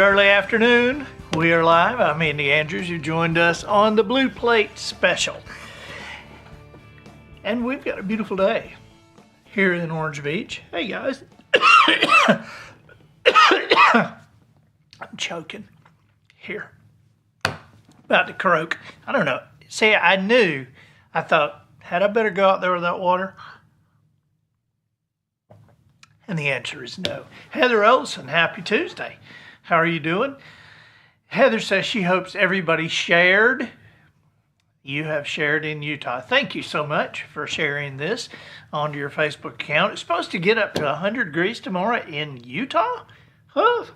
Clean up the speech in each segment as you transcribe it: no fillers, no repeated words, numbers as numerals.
early afternoon. We are live. I'm Andy Andrews. You joined us on the Blue Plate Special. And we've got a beautiful day here in Orange Beach. Hey guys. I'm choking here. About to croak. I don't know. See, I thought, had I better go out there with that water? And the answer is no. Heather Olson, happy Tuesday. How are you doing? Heather says she hopes everybody shared. You have shared in Utah. Thank you so much for sharing this onto your Facebook account. It's supposed to get up to 100 degrees tomorrow in Utah. Oh,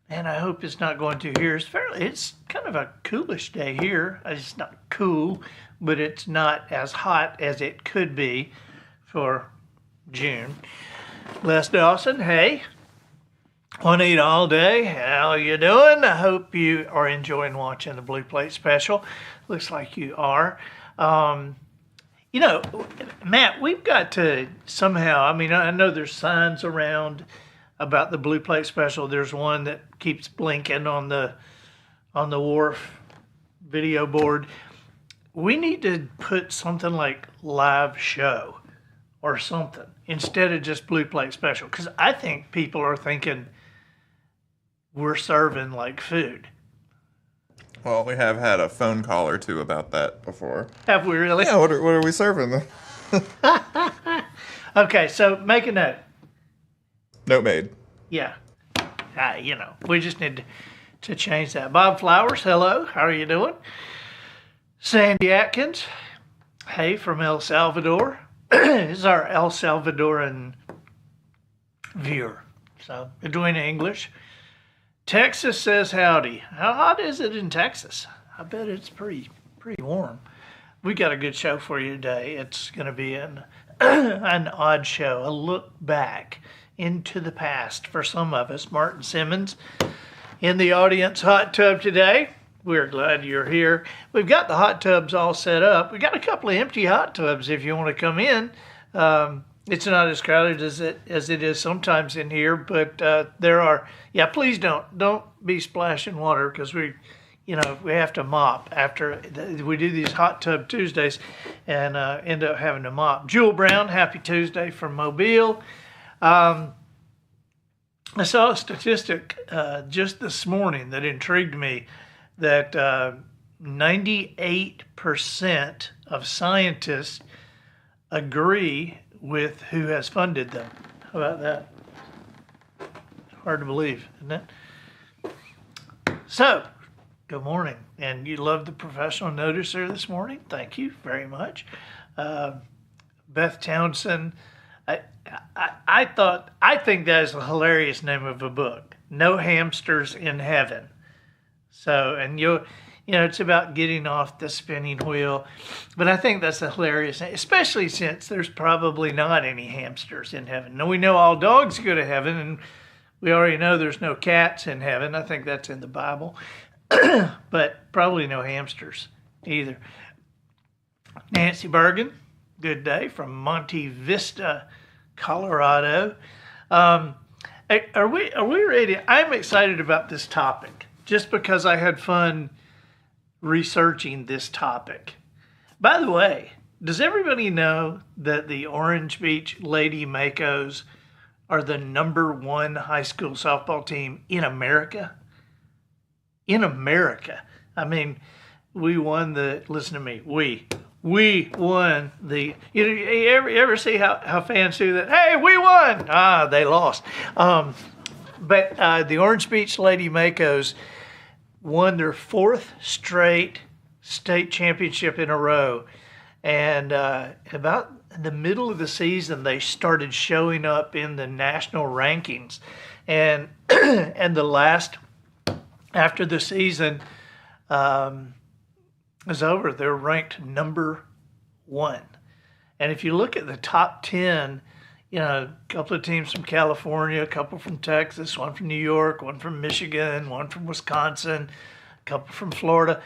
and I hope it's not going to here. It's kind of a coolish day here. It's not cool, but it's not as hot as it could be for June. Les Dawson, hey. Want to eat all day? How you doing? I hope you are enjoying watching the Blue Plate Special. Looks like you are. Matt, we've got to somehow, I know there's signs around about the Blue Plate Special. There's one that keeps blinking on the wharf video board. We need to put something like live show or something instead of just Blue Plate Special, because I think people are thinking we're serving like food. Well, we have had a phone call or two about that before. Have we really? Yeah, what are we serving? Okay, so make a note. Note made. Yeah. We just need to change that. Bob Flowers, hello. How are you doing? Sandy Atkins, hey, from El Salvador. This is our El Salvadoran viewer. So, we're doing English. Texas says howdy. How hot is it in Texas? I bet it's pretty warm. We got a good show for you today. It's going to be an odd show, a look back into the past for some of us. Martin Simmons in the audience hot tub today. We're glad you're here. We've got the hot tubs all set up. We got a couple of empty hot tubs if you want to come in. It's not as crowded as it is sometimes in here, but there are. Yeah, please don't be splashing water, because we have to mop after we do these hot tub Tuesdays, and end up having to mop. Jewel Brown, happy Tuesday from Mobile. I saw a statistic just this morning that intrigued me, that 98% of scientists agree with who has funded them. How about that? Hard to believe, isn't it? So, good morning. And you love the professional noticer this morning. Thank you very much. Beth Townsend. I think that is a hilarious name of a book. No Hamsters in Heaven. So, and it's about getting off the spinning wheel. But I think that's a hilarious name, especially since there's probably not any hamsters in heaven. Now, we know all dogs go to heaven, and we already know there's no cats in heaven. I think that's in the Bible. But probably no hamsters either. Nancy Bergen, good day from Monte Vista, Colorado. Are we ready? I'm excited about this topic just because I had fun researching this topic. By the way, does everybody know that the Orange Beach Lady Makos are the #1 high school softball team in America? In America. We won listen to me, we won the, you ever see how fans do that? Hey, we won! They lost. But the Orange Beach Lady Makos won their 4th straight state championship in a row. And about the middle of the season, they started showing up in the national rankings. And after the season is over, they're ranked #1. And if you look at the top 10, a couple of teams from California, a couple from Texas, one from New York, one from Michigan, one from Wisconsin, a couple from Florida.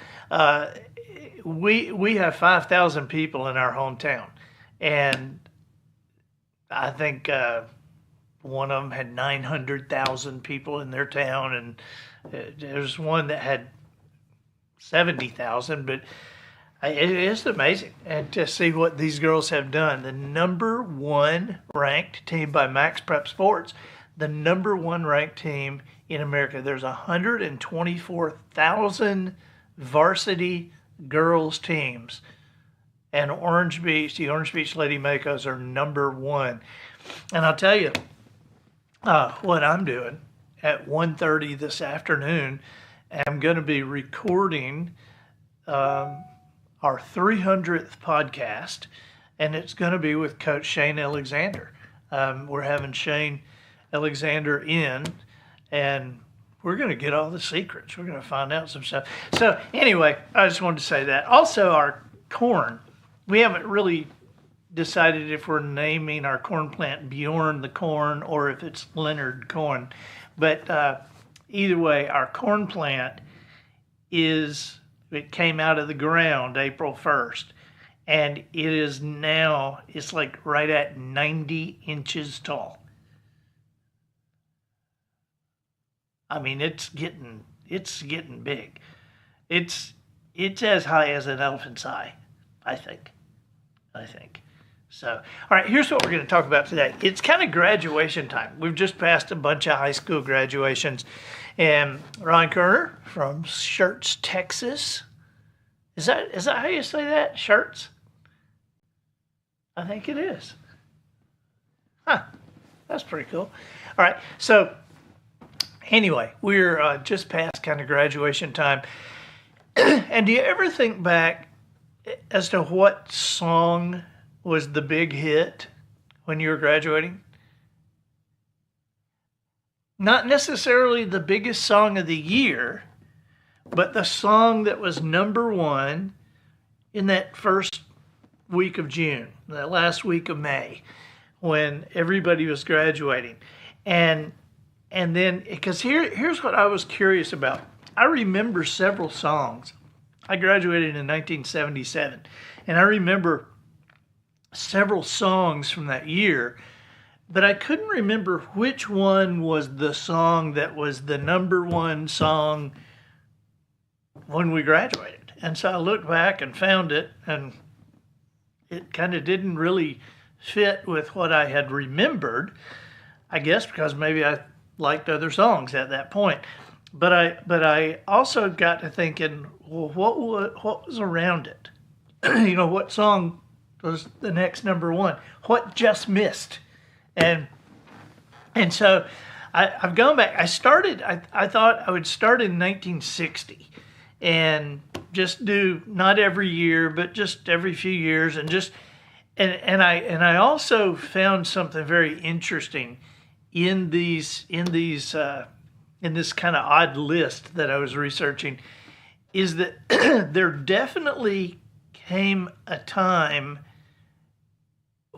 We have 5,000 people in our hometown, and I think one of them had 900,000 people in their town, and there's one that had 70,000. But it is amazing, and to see what these girls have done. The number one ranked team by Max Prep Sports, the number one ranked team in America. There's 124,000 varsity girls teams, and the Orange Beach Lady Makos are number one. And I'll tell you what I'm doing at 1:30 this afternoon. I'm going to be recording our 300th podcast, and it's going to be with Coach Shane Alexander. We're having Shane Alexander in, and we're going to get all the secrets. We're going to find out some stuff. So anyway, I just wanted to say that. Also, our corn, we haven't really decided if we're naming our corn plant Bjorn the Corn or if it's Leonard Corn. But either way, our corn plant it came out of the ground April 1st. And it is now, it's like right at 90 inches tall. I mean, it's getting big. It's as high as an elephant's eye, I think. So, all right, here's what we're going to talk about today. It's kind of graduation time. We've just passed a bunch of high school graduations. And Ryan Kerner from Schertz, Texas. Is that how you say that? Schertz? I think it is. Huh. That's pretty cool. All right, so anyway, we're just past kind of graduation time. And do you ever think back as to what song was the big hit when you were graduating? Not necessarily the biggest song of the year, but the song that was number one in that first week of June, that last week of May, when everybody was graduating. And then, because here's what I was curious about. I remember several songs. I graduated in 1977, and I remember several songs from that year, but I couldn't remember which one was the song that was the number one song when we graduated. And so I looked back and found it, and it kind of didn't really fit with what I had remembered, I guess because maybe I liked other songs at that point. But I also got to thinking, well, what was around it? What song was the next number one? What just missed? And so I've gone back. I thought I would start in 1960 and just do not every year, but just every few years, and I also found something very interesting in this kind of odd list that I was researching, is that there definitely came a time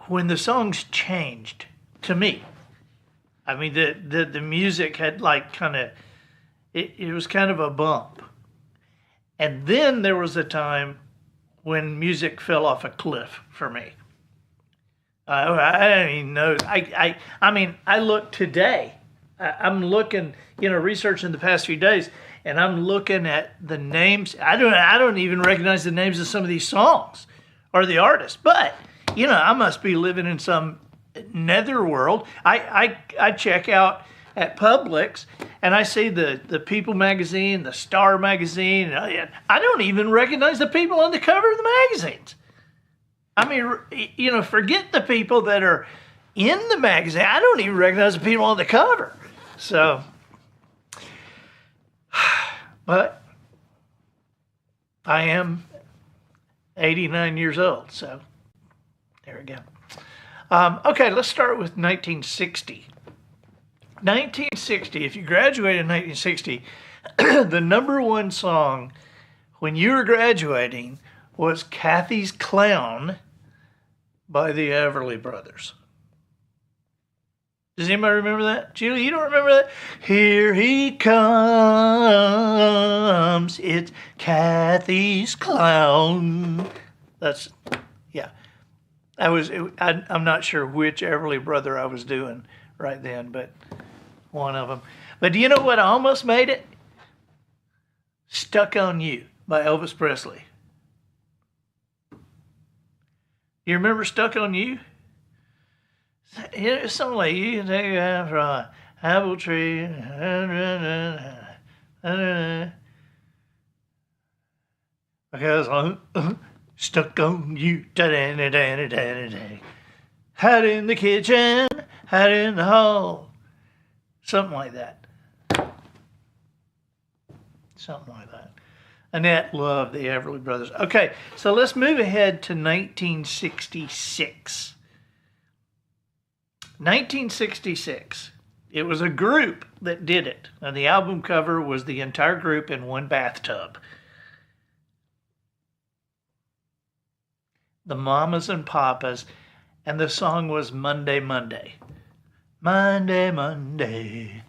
when the songs changed to me. I mean, the music had it was kind of a bump. And then there was a time when music fell off a cliff for me. I don't even know. I mean, I look today. I'm looking, researching the past few days, and I'm looking at the names. I don't even recognize the names of some of these songs or the artists. But I must be living in some netherworld. I check out at Publix, and I see the People magazine, the Star magazine, and I don't even recognize the people on the cover of the magazines. I mean, forget the people that are in the magazine. I don't even recognize the people on the cover. So, but I am 89 years old, so there we go. Okay, let's start with 1960. 1960, if you graduated in 1960, the number one song when you were graduating was Kathy's Clown by the Everly Brothers. Does anybody remember that? Julie, you don't remember that? Here he comes, it's Kathy's Clown. I'm not sure which Everly brother I was doing right then, but one of them. But do you know what almost made it? Stuck on You by Elvis Presley. You remember Stuck on You? It's something like, you can take it from a apple tree. Because I'm stuck on you. Hide in the kitchen, hide in the hall. Something like that. Something like that. Annette loved the Everly Brothers. Okay, so let's move ahead to 1966. 1966. It was a group that did it. And the album cover was the entire group in one bathtub. The Mamas and Papas. And the song was Monday, Monday. Monday, Monday.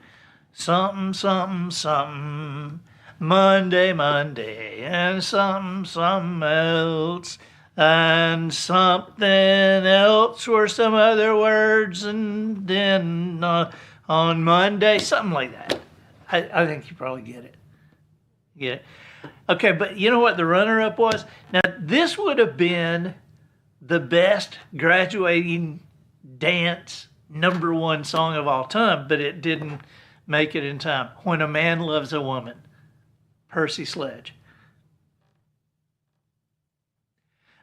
Something, something, something. Monday, Monday. And something else. And something else were some other words. And then on Monday, something like that. I think you probably get it. Get it? Okay, but you know what the runner-up was? Now, this would have been the best graduating dance #1 song of all time, but it didn't make it in time. When a Man Loves a Woman, Percy Sledge.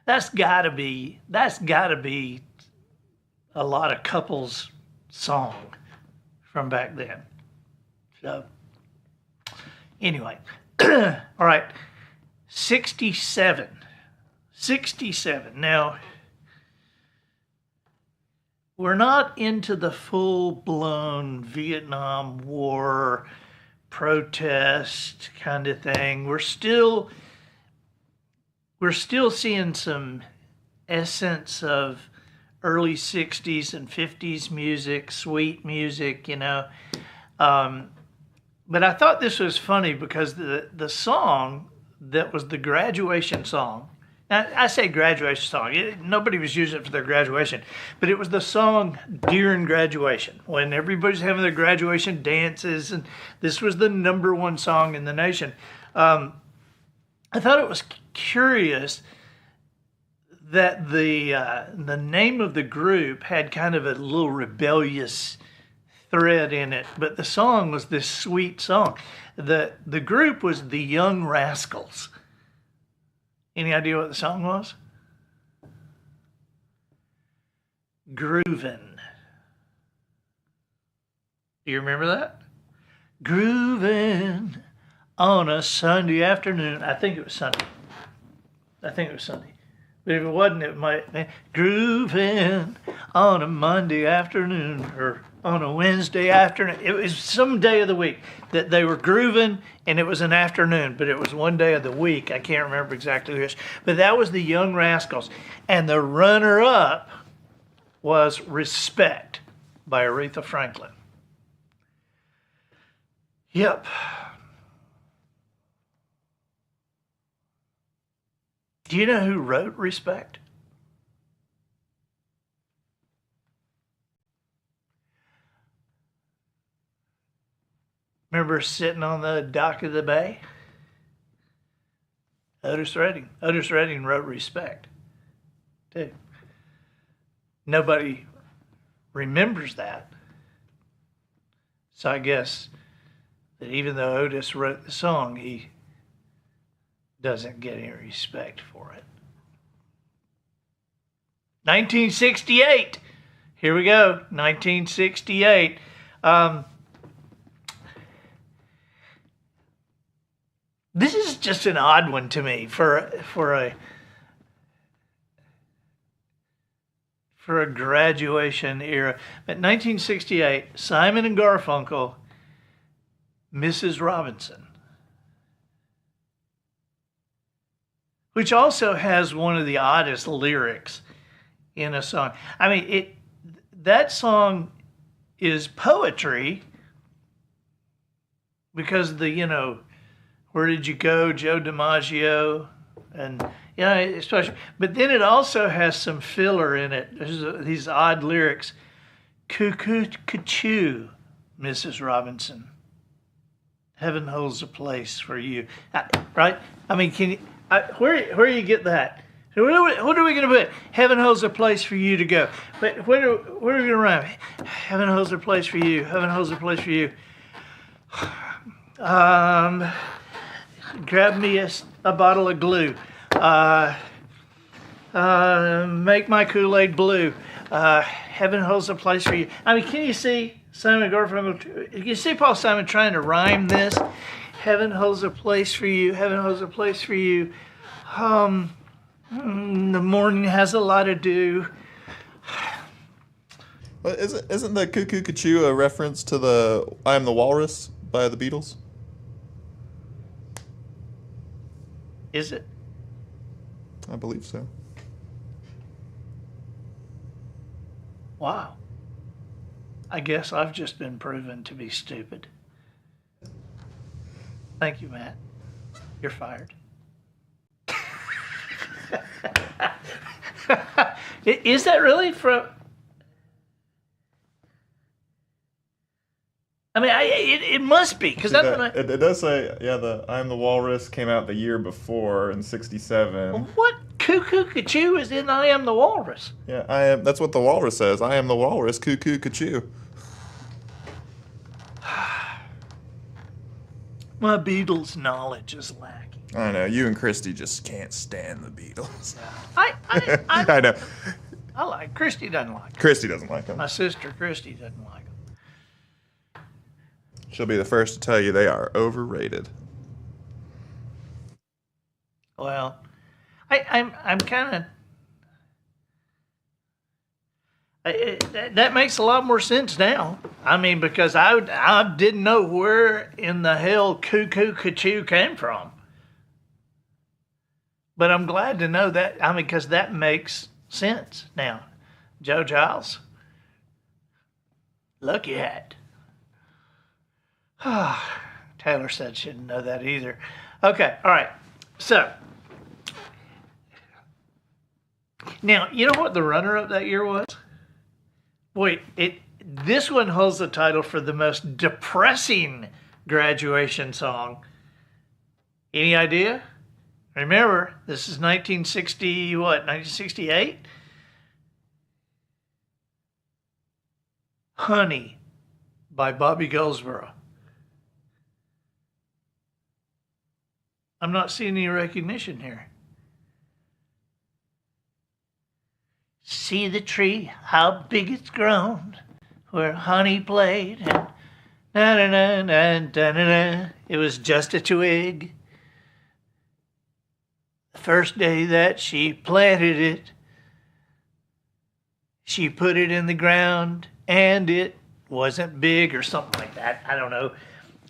That's gotta be a lot of couples' song from back then. So, anyway, all right, 67. 67. Now, we're not into the full-blown Vietnam War protest kind of thing. We're still seeing some essence of early 60s and 50s music, sweet music, you know. But I thought this was funny because the song that was the graduation song, now I say graduation song, nobody was using it for their graduation, but it was the song during graduation, when everybody's having their graduation dances, and this was the #1 song in the nation. I thought it was curious that the name of the group had kind of a little rebellious thread in it, but the song was this sweet song. The group was the Young Rascals. Any idea what the song was? Groovin'. Do you remember that? Groovin' on a Sunday afternoon. I think it was Sunday. But if it wasn't, it might be grooving on a Monday afternoon or on a Wednesday afternoon. It was some day of the week that they were grooving, and it was an afternoon, but it was one day of the week. I can't remember exactly which. But that was the Young Rascals. And the runner-up was Respect by Aretha Franklin. Yep. Do you know who wrote Respect? Remember Sitting on the Dock of the Bay? Otis Redding. Otis Redding wrote Respect, too. Nobody remembers that. So I guess that even though Otis wrote the song, he doesn't get any respect for it. 1968. Here we go. 1968. This is just an odd one to me for a graduation era. But 1968, Simon and Garfunkel, Mrs. Robinson, which also has one of the oddest lyrics in a song. I mean, that song is poetry because where did you go, Joe DiMaggio, and especially. But then it also has some filler in it. There's these odd lyrics. Cuckoo Cuckoo, Mrs. Robinson. Heaven holds a place for you. Right? I mean, can you, where do you get that? What are we going to put? Heaven holds a place for you to go. But where are we going to rhyme? Heaven holds a place for you. Heaven holds a place for you. Grab me a bottle of glue. Make my Kool-Aid blue. Heaven holds a place for you. I mean, can you see Simon Garfunkel? You see Paul Simon trying to rhyme this? Heaven holds a place for you. Heaven holds a place for you. The morning has a lot to do. Well, isn't the Cuckoo Cuckoo a reference to the I Am the Walrus by the Beatles? Is it? I believe so. Wow. I guess I've just been proven to be stupid. Thank you, Matt. You're fired. Is that really from... I mean, it must be, because that's when I... It does say, yeah, the I Am the Walrus came out the year before in '67. What? Cuckoo Cuckoo is in I Am the Walrus. Yeah, I am. That's what the walrus says. I am the walrus. Cuckoo Cuckoo. My Beatles knowledge is lacking. I know. You and Christy just can't stand the Beatles. I know. I like Christy doesn't like them. Christy doesn't like them. My sister Christy doesn't like them. She'll be the first to tell you they are overrated. Well, I'm kind of... That makes a lot more sense now. I mean, because I didn't know where in the hell Cuckoo Cuckoo came from. But I'm glad to know that. I mean, because that makes sense now. Joe Giles. Lucky hat. Taylor said she didn't know that either. Okay, all right. So, now, you know what the runner-up that year was? Boy, this one holds the title for the most depressing graduation song. Any idea? Remember, this is 1960, what, 1968? Honey by Bobby Goldsboro. I'm not seeing any recognition here. See the tree, how big it's grown, where honey played, and na-na-na-na-na-na-na. It was just a twig. The first day that she planted it, she put it in the ground, and it wasn't big or something like that. I don't know.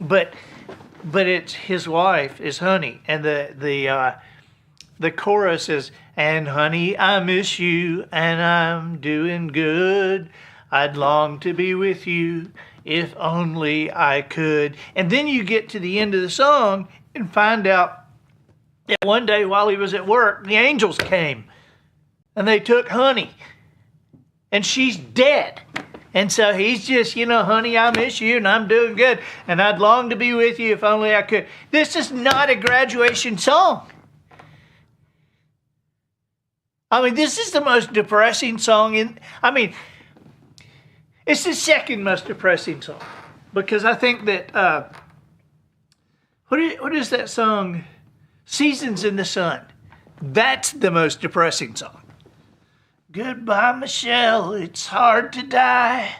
But it's his wife is Honey, and the chorus is, and honey, I miss you, and I'm doing good. I'd long to be with you if only I could. And then you get to the end of the song and find out that one day while he was at work, the angels came and they took Honey, and she's dead. And so he's just, honey, I miss you and I'm doing good and I'd long to be with you if only I could. This is not a graduation song. I mean, this is the most depressing song it's the second most depressing song. Because I think that, what is that song? Seasons in the Sun. That's the most depressing song. Goodbye, Michelle, it's hard to die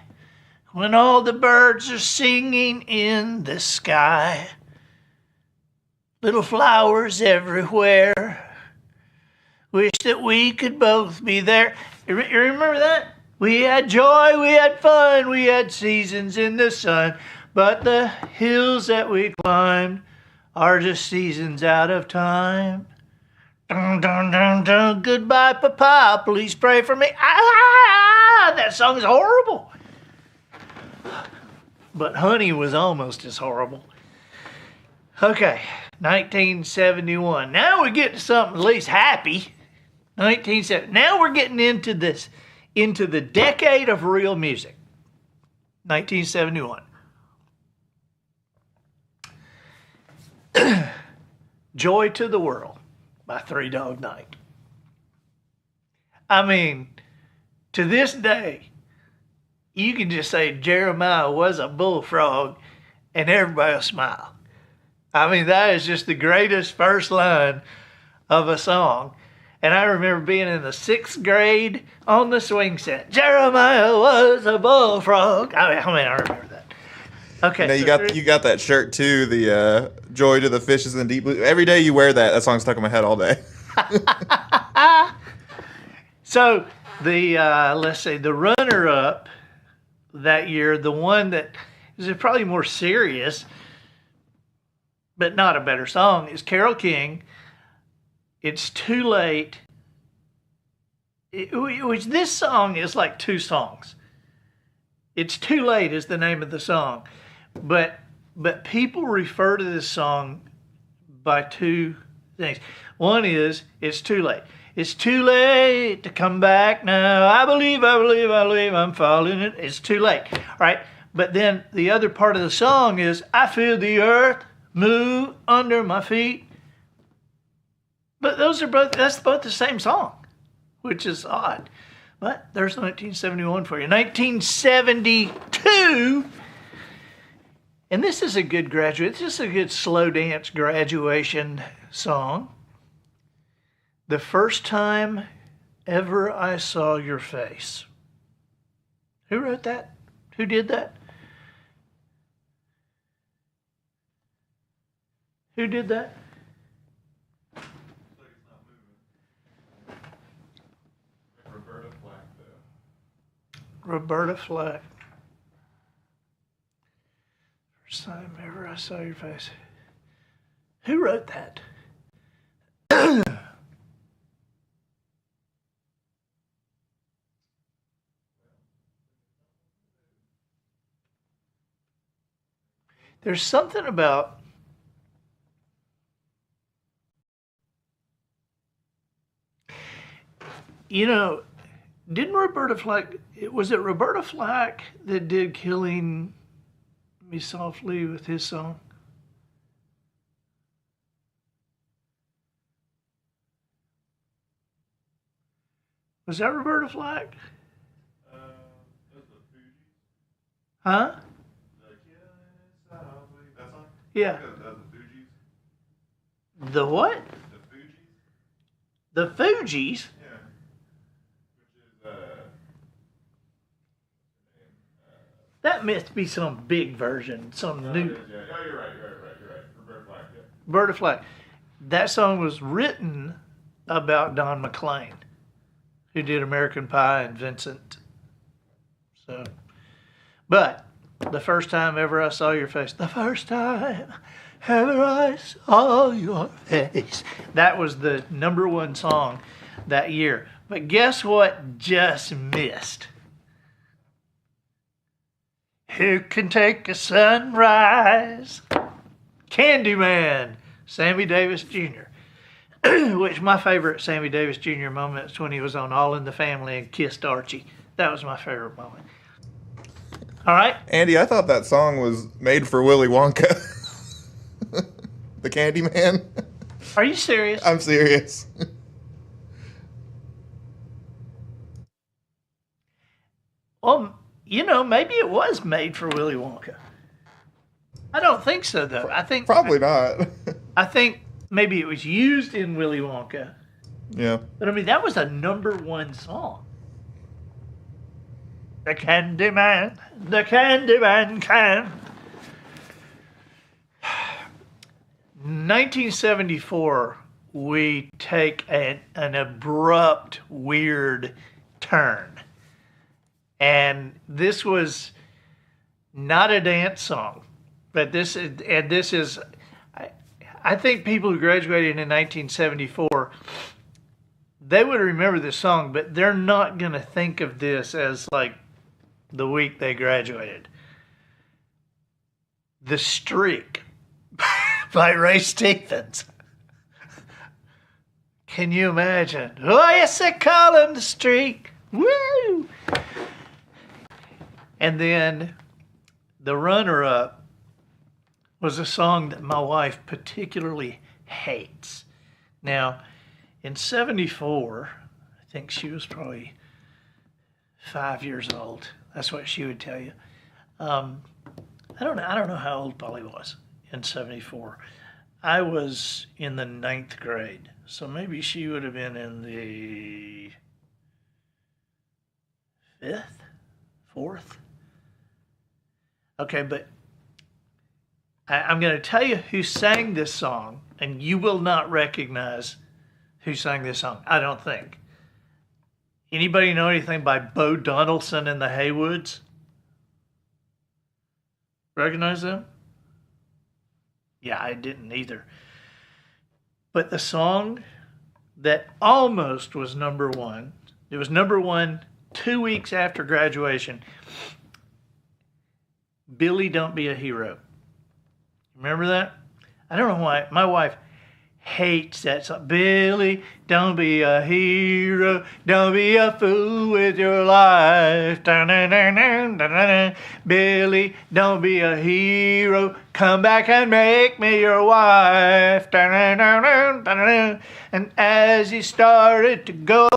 when all the birds are singing in the sky. Little flowers everywhere. Wish that we could both be there. You remember that? We had joy, we had fun, we had seasons in the sun. But the hills that we climbed are just seasons out of time. Dun, dun, dun, dun. Goodbye, Papa, please pray for me. That song is horrible. But Honey was almost as horrible. Okay, 1971. Now we get to something at least happy. 1970. Now we're getting into the decade of real music. 1971. Joy to the World by Three Dog Night. I mean, to this day, you can just say Jeremiah was a bullfrog and everybody will smile. I mean, that is just the greatest first line of a song. And I remember being in the 6th grade on the swing set. Jeremiah was a bullfrog. I remember that. Okay. Now you got that shirt too, the Joy to the Fishes in the Deep Blue. Every day you wear that. That song's stuck in my head all day. So the let's say the runner-up that year, the one that is probably more serious, but not a better song, is Carole King. It's Too Late. Which this song is like 2 songs. It's Too Late is the name of the song, but people refer to this song by 2 things. One is it's too late. It's too late to come back now. I believe I'm falling. It's too late. All right. But then the other part of the song is I feel the earth move under my feet. But that's both the same song, which is odd. But there's 1971 for you. 1972. And this is a good this is a good slow dance graduation song. The First Time Ever I Saw Your Face. Who wrote that? Who did that? Who did that? Roberta Flack. First time ever I saw your face. Who wrote that? There's something about didn't Roberta Flack, was it Roberta Flack that did Killing Me Softly with his song? Was that Roberta Flack? That's the Fugees. Huh? That song? Yeah. That's the Fugees. The what? The Fugees? The Fugees? Yeah. Which is, That must be some big version, some new. Yeah. Oh, you're right. Roberta Flack, yeah. Roberta Flack. That song was written about Don McLean, who did American Pie and Vincent. So, but the first time ever I saw your face, the first time ever I saw your face, that was the #1 song that year. But guess what just missed? Who can take a sunrise? Candyman, Sammy Davis Jr. Which my favorite Sammy Davis Jr. moment is when he was on All in the Family and kissed Archie. That was my favorite moment. All right. Andy, I thought that song was made for Willy Wonka. The Candyman. Are you serious? I'm serious. Well, maybe it was made for Willy Wonka. I don't think so, though. Probably not. I think maybe it was used in Willy Wonka. Yeah. But I mean, that was a #1 song. The Candyman can. 1974, we take an abrupt, weird turn. And this was not a dance song, but this is, I think people who graduated in 1974, they would remember this song, but they're not going to think of this as like the week they graduated. The Streak by Ray Stevens. Can you imagine? Oh, yes, they call him the Streak. Woo! And then The runner-up was a song that my wife particularly hates. Now, in 74, I think she was probably 5 years old. That's what she would tell you. I don't know how old Polly was in 74. I was in the 9th grade, so maybe she would have been in the 5th, 4th. Okay, but I'm going to tell you who sang this song, and you will not recognize who sang this song, I don't think. Anybody know anything by Bo Donaldson and the Haywoods? Recognize them? Yeah, I didn't either. But the song that almost was number one, it was number one 2 weeks after graduation, Billy, Don't Be a Hero. Remember that? I don't know why. My wife hates that song. Billy, don't be a hero. Don't be a fool with your life. Billy, don't be a hero. Come back and make me your wife. And as he started to go,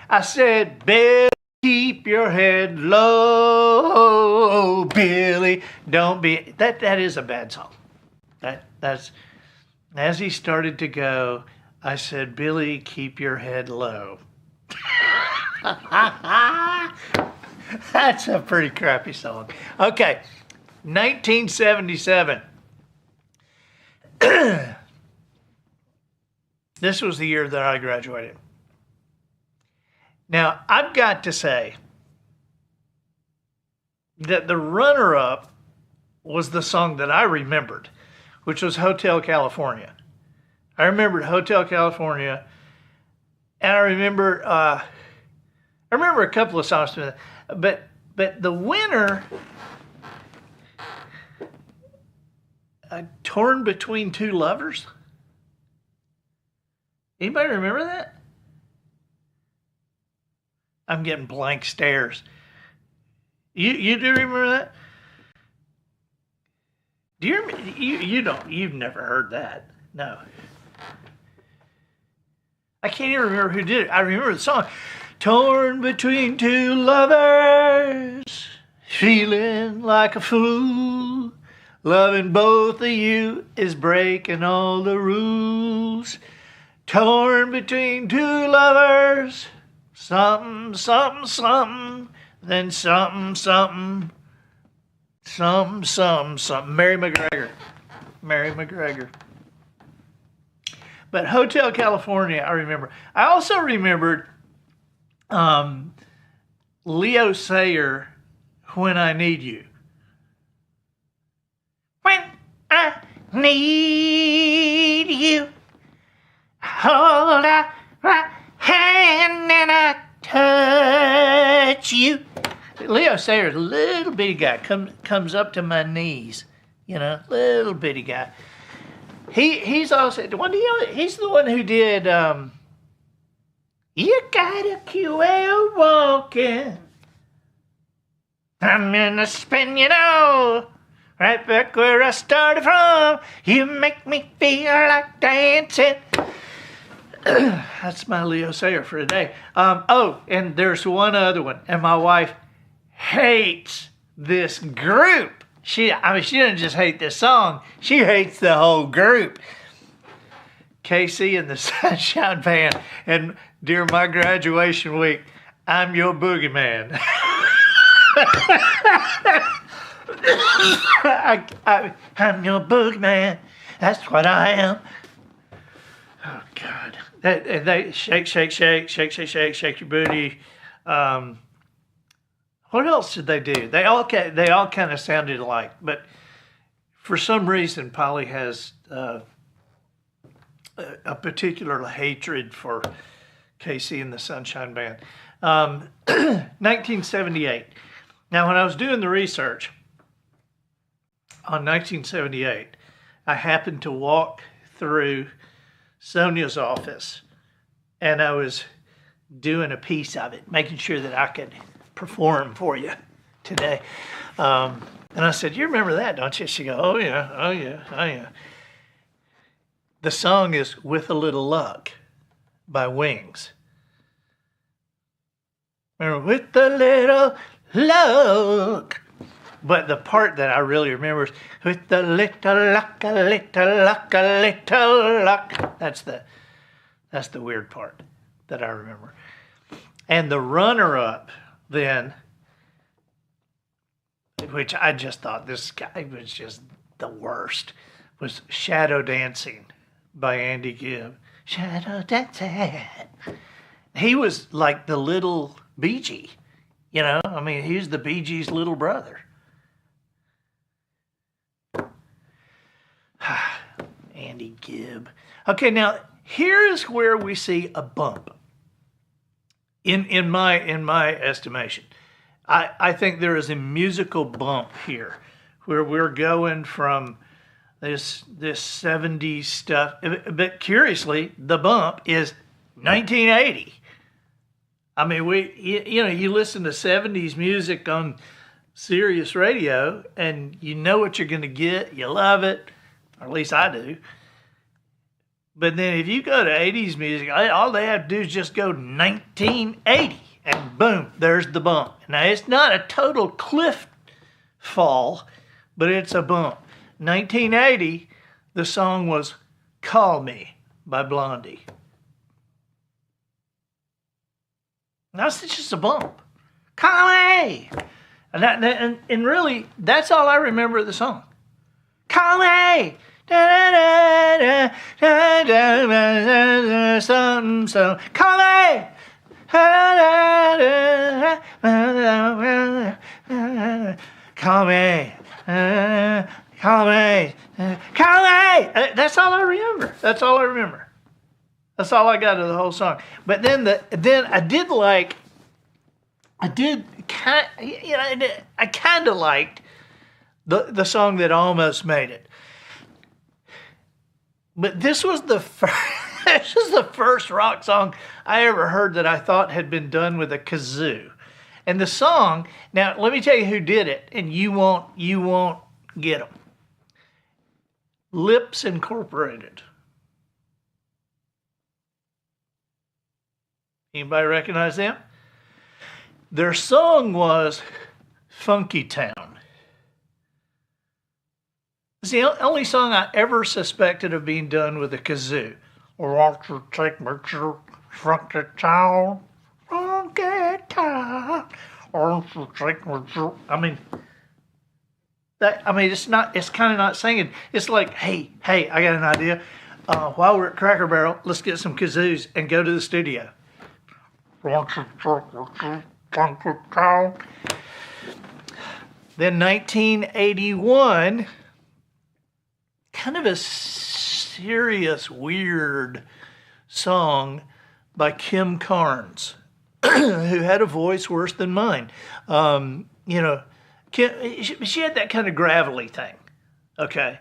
I said, Billy, keep your head low. Billy, don't be... That is a bad song. That's... As he started to go, I said, Billy, keep your head low. That's a pretty crappy song. Okay, 1977. This was the year that I graduated. Now, I've got to say that the runner-up was the song that I remembered, which was Hotel California. I remembered Hotel California, and I remember a couple of songs, but the winner, Torn Between Two Lovers. Anybody remember that? I'm getting blank stares. You do remember that? Do you've never heard that? No. I can't even remember who did it. I remember the song. Torn between two lovers, feeling like a fool. Loving both of you is breaking all the rules. Torn between two lovers, something, something, something, then something, something. Something. Mary McGregor. But Hotel California, I remember. I also remembered Leo Sayer, When I Need You. When I need you, hold out my hand and I touch you. Leo Sayer's a little bitty guy, comes up to my knees, little bitty guy. He's also he's the one who did You Gotta Quit Walking. I'm gonna spin, right back where I started from. You make me feel like dancing. That's my Leo Sayer for today. And there's one other one, and my wife hates this group. She doesn't just hate this song. She hates the whole group. KC and the Sunshine Band. And during my graduation week, I'm Your Boogeyman. I'm your boogeyman. That's what I am. Oh, God. They shake your booty. What else did they do? They all kind of sounded alike, but for some reason, Polly has a particular hatred for KC and the Sunshine Band. 1978. Now, when I was doing the research on 1978, I happened to walk through Sonia's office, and I was doing a piece of it, making sure that I could perform for you. today. And I said, "You remember that, don't you?" She go, "Oh yeah, oh yeah, oh yeah." The song is "With a Little Luck" by Wings. Remember, "With a little luck." But the part that I really remember is "With a little luck, a little luck, a little luck." That's the weird part that I remember. And the runner-up then, which I just thought this guy was just the worst, was "Shadow Dancing" by Andy Gibb. Shadow Dancing. He was like the little Bee Gee, you know? I mean, he was the Bee Gees' little brother. Andy Gibb. Okay, now here's where we see a bump. In my estimation, I think there is a musical bump here, where we're going from this 70s stuff. But curiously, the bump is 1980. I mean, you listen to 70s music on Sirius Radio, and you know what you're going to get. You love it, or at least I do. But then if you go to 80s music, all they have to do is just go 1980, and boom, there's the bump. Now, it's not a total cliff fall, but it's a bump. 1980, the song was "Call Me" by Blondie. That's just a bump. Call me! And really, that's all I remember of the song. Call me! Something, so call me! Call me! Call me! Call me! That's all I remember. That's all I remember. That's all I got of the whole song. But then I kind of liked the song that almost made it. But this was the first rock song I ever heard that I thought had been done with a kazoo. And the song, now let me tell you who did it, and you won't get them. Lips Incorporated. Anybody recognize them? Their song was "Funky Town." It's the only song I ever suspected of being done with a kazoo. "Want to take me to funky town, funky town. Want to take me to..." I mean, it's kind of not singing. It's like, hey, I got an idea. While we're at Cracker Barrel, let's get some kazoos and go to the studio. Want to take me to funky town. Then 1981, kind of a serious, weird song by Kim Carnes, who had a voice worse than mine. She had that kind of gravelly thing, okay?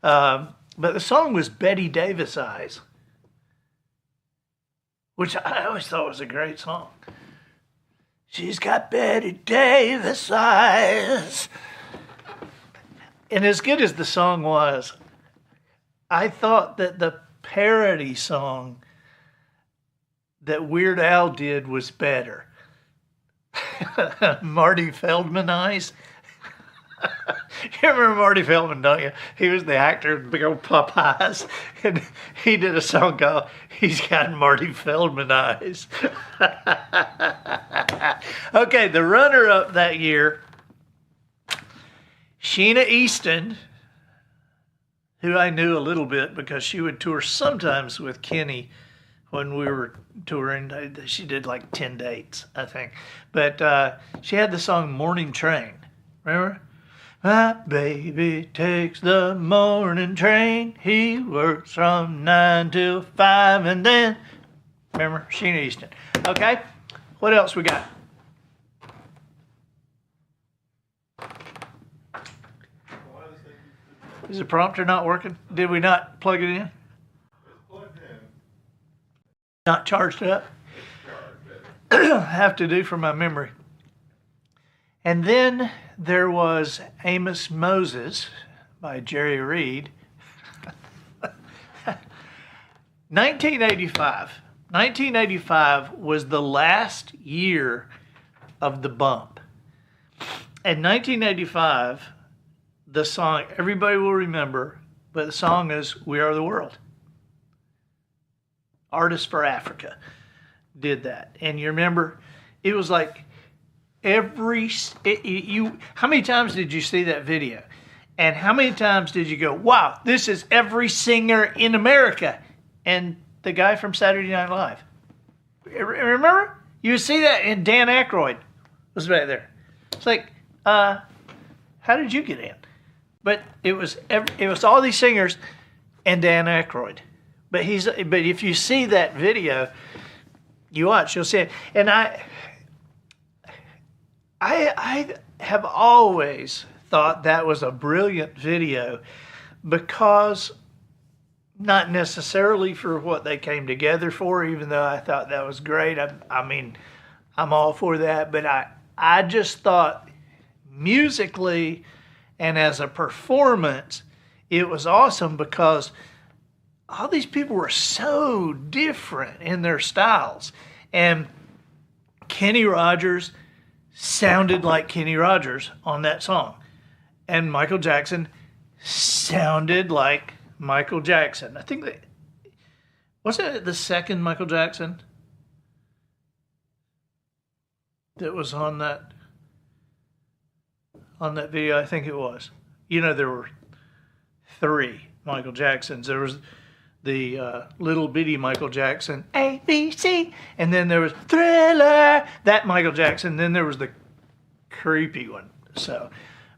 But the song was "Betty Davis Eyes," which I always thought was a great song. She's got Betty Davis eyes. And as good as the song was, I thought that the parody song that Weird Al did was better. Marty Feldman Eyes. You remember Marty Feldman, don't you? He was the actor with big old pop eyes. And he did a song called "He's Got Marty Feldman Eyes." Okay, the runner-up that year, Sheena Easton, who I knew a little bit because she would tour sometimes with Kenny when we were touring. She did like 10 dates, I think. But she had the song "Morning Train." Remember? My baby takes the morning train. He works from 9 till 5 and then... Remember? Sheena Easton. Okay? What else we got? Is the prompter not working? Did we not plug it in? It's plugged in. Not charged up? It's charged. Have to do for my memory. And then there was Amos Moses by Jerry Reed. 1985. 1985 was the last year of the bump. In 1985, the song everybody will remember, but the song is We Are the World. Artists for Africa did that. And you remember, it was like how many times did you see that video? And how many times did you go, wow, this is every singer in America? And the guy from Saturday Night Live. Remember? You would see that, and Dan Aykroyd was back there. It's like, how did you get in? But it was all these singers and Dan Aykroyd. But if you see that video, you watch, you'll see it. And I have always thought that was a brilliant video, because not necessarily for what they came together for, even though I thought that was great. I mean, I'm all for that, but I just thought musically and as a performance, it was awesome, because all these people were so different in their styles. And Kenny Rogers sounded like Kenny Rogers on that song. And Michael Jackson sounded like Michael Jackson. I think wasn't it the second Michael Jackson that was on that video? I think it was. You know, there were 3 Michael Jacksons. There was the little bitty Michael Jackson, ABC, and then there was Thriller, that Michael Jackson. Then there was the creepy one. So,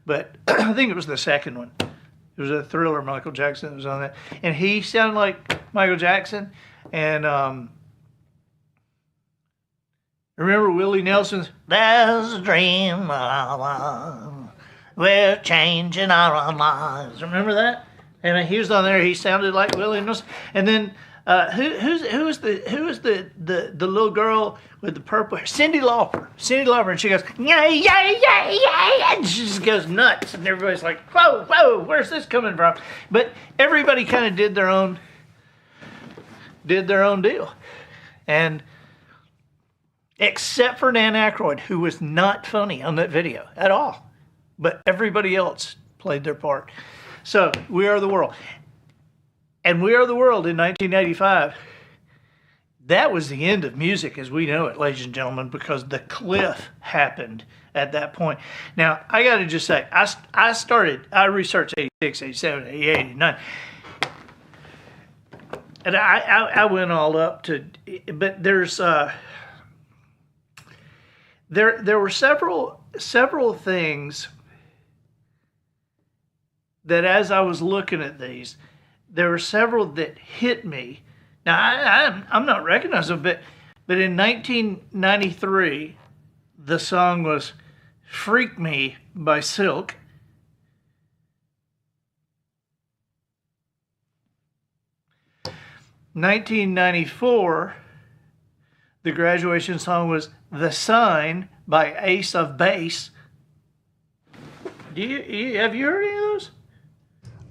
but I think it was the second one. It was a Thriller Michael Jackson that was on that, and he sounded like Michael Jackson. And remember Willie Nelson's "There's a dream, we're changing our lives." Remember that? And he was on there. He sounded like Willie Nelson. And then who was the little girl with the purple hair? Cyndi Lauper. And she goes, yeah, yeah, yeah, yeah, and she just goes nuts. And everybody's like, whoa, where's this coming from? But everybody kind of did their own deal. And except for Dan Aykroyd, who was not funny on that video at all. But everybody else played their part. So, We Are the World. And We Are the World in 1985, that was the end of music as we know it, ladies and gentlemen, because the cliff happened at that point. Now, I got to just say, I researched 86, 87, 88, 89. And I went all up to, but there's, there were several things that as I was looking at these, there were several that hit me. Now, I'm not recognizing them, but in 1993, the song was Freak Me by Silk. In 1994, the graduation song was The Sign by Ace of Base. Have you heard any of those?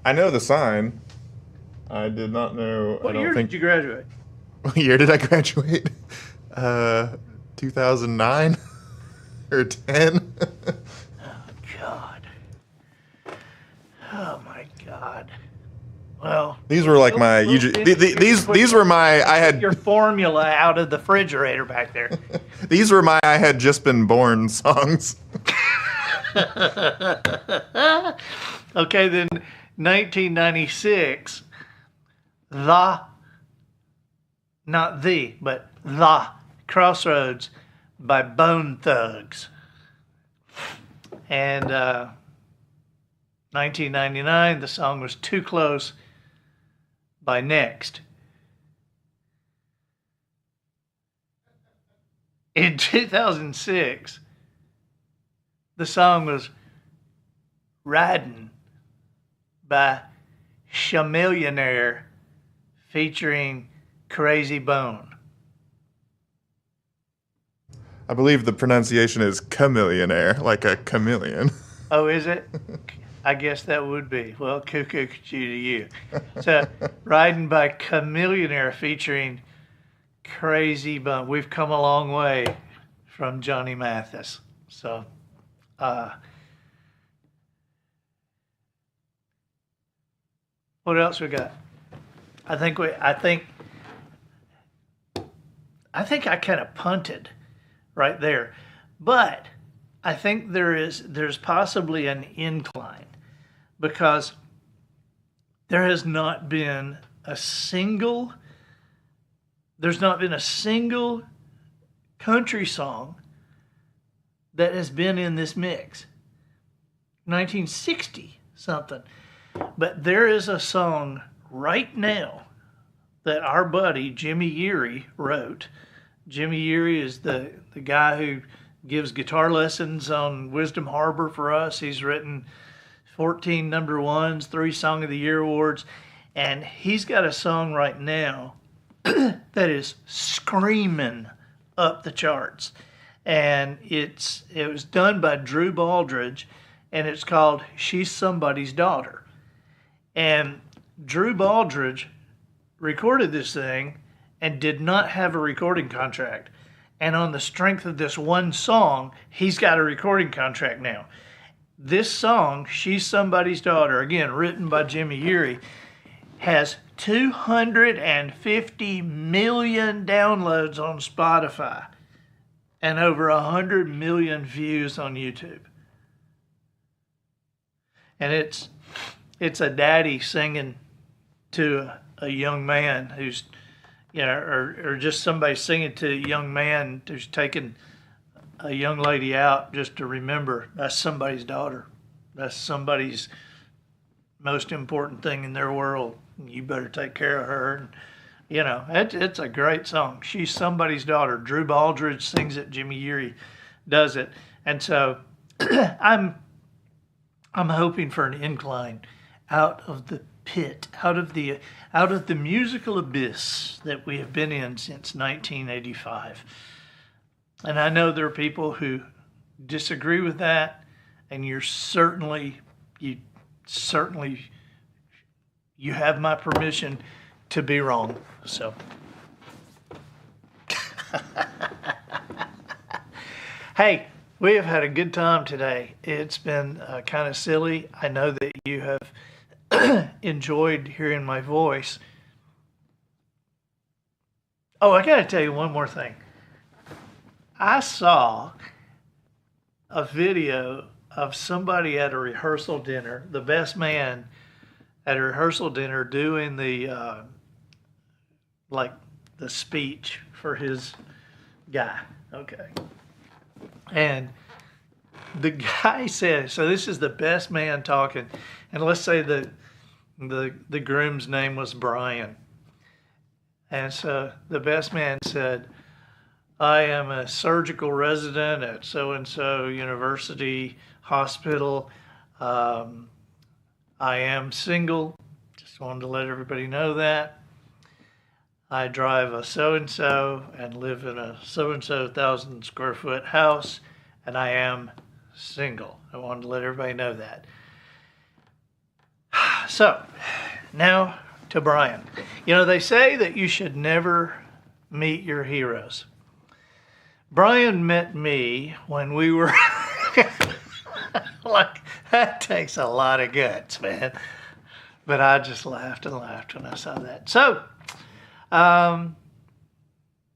I know The Sign. I did not know. What year did you graduate? What year did I graduate? 2009 or 10. God. Oh my God. Well, these were like my these were my I had your formula out of the refrigerator back there. These were my I had just been born songs. Okay, then 1996, not the Crossroads by Bone Thugs. And 1999, the song was Too Close by Next. In 2006, the song was Riding by Chamillionaire featuring Crazy Bone. I believe the pronunciation is chameleonaire, like a chameleon. Oh, is it? I guess that would be. Well, cuckoo to you. So, Riding by Chameleonaire featuring Crazy Bum. We've come a long way from Johnny Mathis. So, what else we got? I think I kind of punted right there, but I think there's possibly an incline because there's not been a single country song that has been in this mix. 1960 something. But there is a song right now that our buddy Jimmy Yeary wrote. Jimmy Yeary is the guy who gives guitar lessons on Wisdom Harbor for us. He's written 14 number ones, 3 Song of the Year awards, and he's got a song right now that is screaming up the charts. And it was done by Drew Baldridge, and it's called She's Somebody's Daughter. And Drew Baldridge recorded this thing and did not have a recording contract. And on the strength of this one song, he's got a recording contract now. This song, She's Somebody's Daughter, again, written by Jimmy Yeary, has 250 million downloads on Spotify and over 100 million views on YouTube. And it's a daddy singing to a young man who's, or just somebody singing to a young man who's taking a young lady out just to remember that's somebody's daughter. That's somebody's most important thing in their world. You better take care of her. And, it's a great song. She's Somebody's Daughter. Drew Baldridge sings it. Jimmy Yeary does it. And so I'm hoping for an incline out of the pit, out of the musical abyss that we have been in since 1985. And I know there are people who disagree with that, and you have my permission to be wrong. So hey, we have had a good time today. It's been kind of silly. I know that you have enjoyed hearing my voice. Oh, I got to tell you one more thing. I saw a video of somebody at a rehearsal dinner, the best man at a rehearsal dinner, doing the the speech for his guy. Okay. And the guy said, so this is the best man talking, and let's say the groom's name was Brian. And so the best man said, I am a surgical resident at so-and-so University Hospital. I am single. Just wanted to let everybody know that. I drive a so-and-so and live in a so-and-so 1,000 square foot house, and I am single. I wanted to let everybody know that. So, now to Brian. They say that you should never meet your heroes. Brian met me when we were that takes a lot of guts, man. But I just laughed and laughed when I saw that. So, had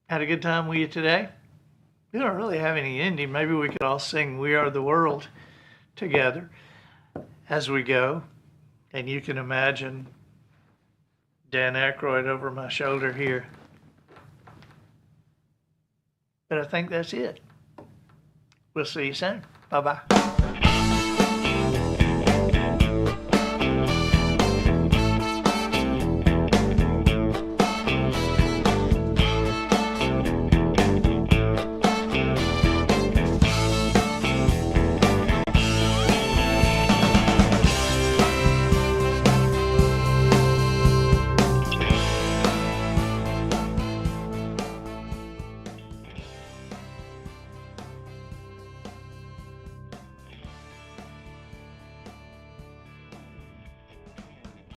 a good time with you today. We don't really have any ending. Maybe we could all sing We Are the World together as we go. And you can imagine Dan Aykroyd over my shoulder here. But I think that's it. We'll see you soon. Bye-bye.